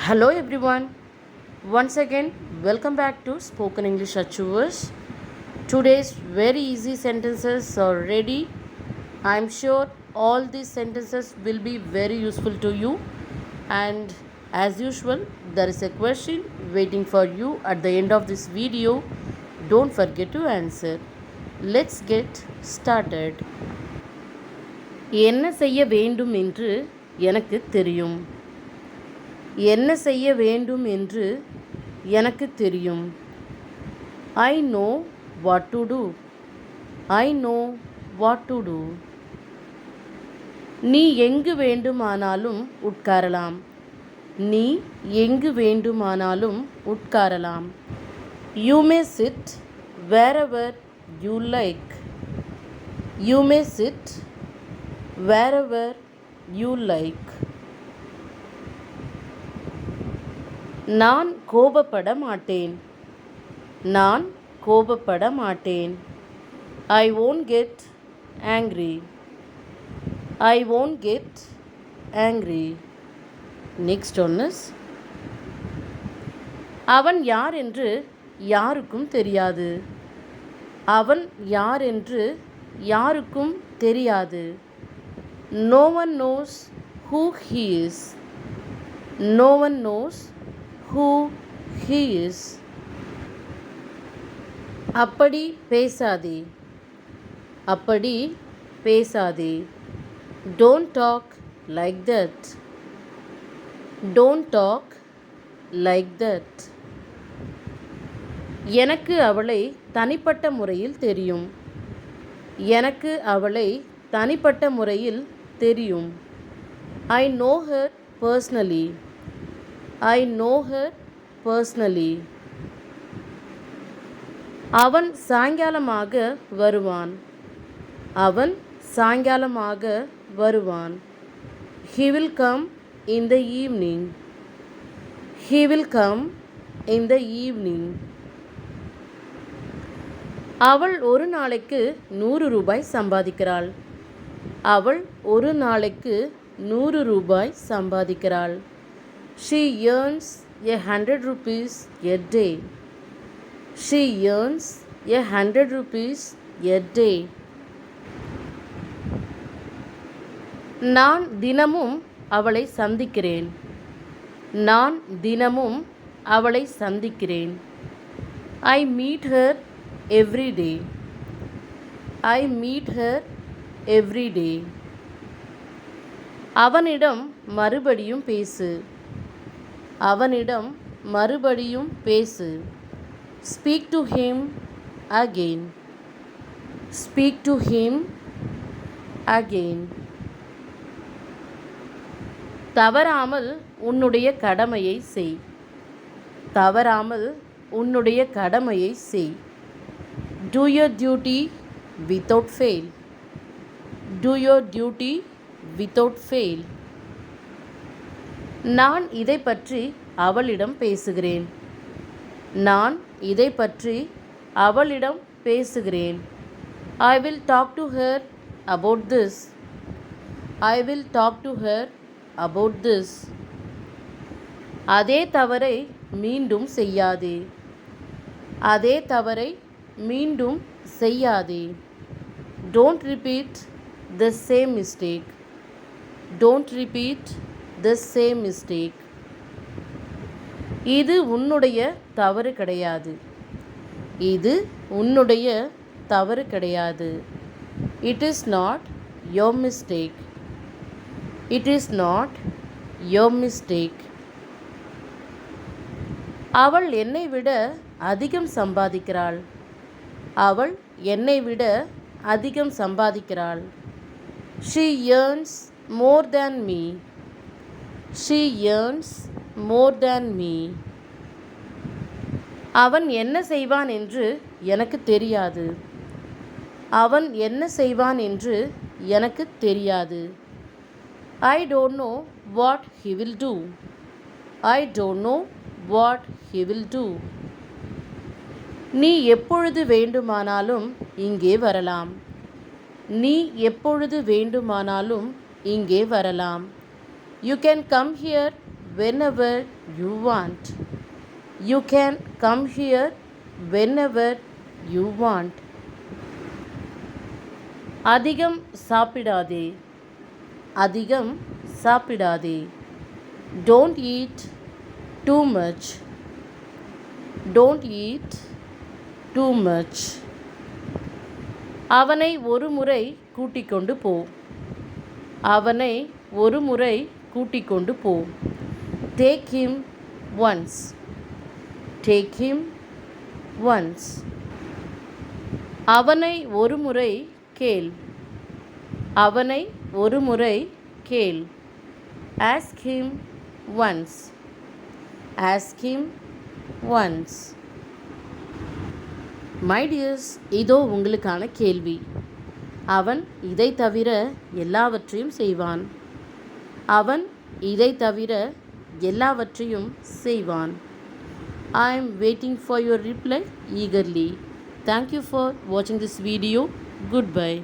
Hello everyone. Once again, welcome back to Spoken English Achievers. Today's very easy sentences are ready. I'm sure all these sentences will be very useful to you. And as usual, there is a question waiting for you at the end of this video. Don't forget to answer. Let's get started. என்ன செய்ய வேண்டும் என்று எனக்கு தெரியும். என்ன செய்ய வேண்டும் என்று எனக்கு தெரியும். I know what to do. I know what to do. நீ எங்கு வேண்டுமானாலும் உட்காரலாம். நீ எங்கு வேண்டுமானாலும் உட்காரலாம். You may sit wherever you like. You may sit wherever you like. நான் கோபப்பட மாட்டேன். நான் கோபப்பட மாட்டேன். I won't get angry. I won't get angry. Next one is அவன் யார் என்று யாருக்கும் தெரியாது. அவன் யார் என்று யாருக்கும் தெரியாது. No one knows who he is. No one knows who he is. அப்படி பேசாதே. அப்படி பேசாதே. Don't talk like that. Don't talk like that. எனக்கு அவளை தனிப்பட்ட முறையில் தெரியும். எனக்கு அவளை தனிப்பட்ட முறையில் தெரியும். I know her personally. I know her personally. அவன் சாயங்காலமாக வருவான். அவன் சாயங்காலமாக வருவான். He will come in the evening. He will come in the evening. அவள் ஒரு நாளைக்கு 100 ரூபாய் சம்பாதிக்கிறாள். அவள் ஒரு நாளைக்கு 100 ரூபாய் சம்பாதிக்கிறாள். She earns 100 rupees a day. She earns 100 rupees a day. நான் தினமும் அவளை சந்திக்கிறேன். நான் தினமும் அவளை சந்திக்கிறேன். I meet her every day. I meet her every day. அவனிடம் மறுபடியும் பேசு. அவனிடம் மறுபடியும் பேசு. Speak to him again. Speak to him again. தவறாமல் உன்னுடைய கடமையை செய். தவறாமல் உன்னுடைய கடமையை செய். Do your duty without fail. Do your duty without fail. நான் இதை பற்றி அவளிடம் பேசுகிறேன். நான் இதை பற்றி அவளிடம் பேசுகிறேன். I will talk to her about this. I will talk to her about this. அதே தவறை மீண்டும் செய்யாதே. அதே தவறை மீண்டும் செய்யாதே. Don't repeat the same mistake. Don't repeat the same mistake. இது உன்னுடைய தவறு கிடையாது. இது உன்னுடைய தவறு கிடையாது. It is not your mistake. It is not your mistake. அவள் என்னை விட அதிகம் சம்பாதிக்கிறாள். அவள் என்னை விட அதிகம் சம்பாதிக்கிறாள். She earns more than me. She earns more than me. அவன் என்ன செய்வான் என்று எனக்கு தெரியாது. அவன் என்ன செய்வான் என்று எனக்கு தெரியாது. I don't know what he will do. I don't know what he will do. நீ எப்பொழுது வேண்டுமானாலும் இங்கே வரலாம். நீ எப்பொழுது வேண்டுமானாலும் இங்கே வரலாம். You can come here whenever you want. You can come here whenever you want. அதிகம் சாப்பிடாதே. அதிகம் சாப்பிடாதே. Don't eat too much. Don't eat too much. அவனை ஒரு முறை கூட்டிக் கொண்டு போ. அவனை ஒரு முறை கூட்டிக் கொண்டு போ. Take him once. Take him once. அவனை ஒரு முறை கேள். அவனை ஒரு முறை கேள். Ask him once. Ask him once. My dears, இதோ உங்களுக்கான கேள்வி. அவன் இதை தவிர எல்லாவற்றையும் செய்வான். அவன் இதை தவிர எல்லாவற்றையும் செய்வான். I am waiting for your reply eagerly. Thank you for watching this video. Goodbye.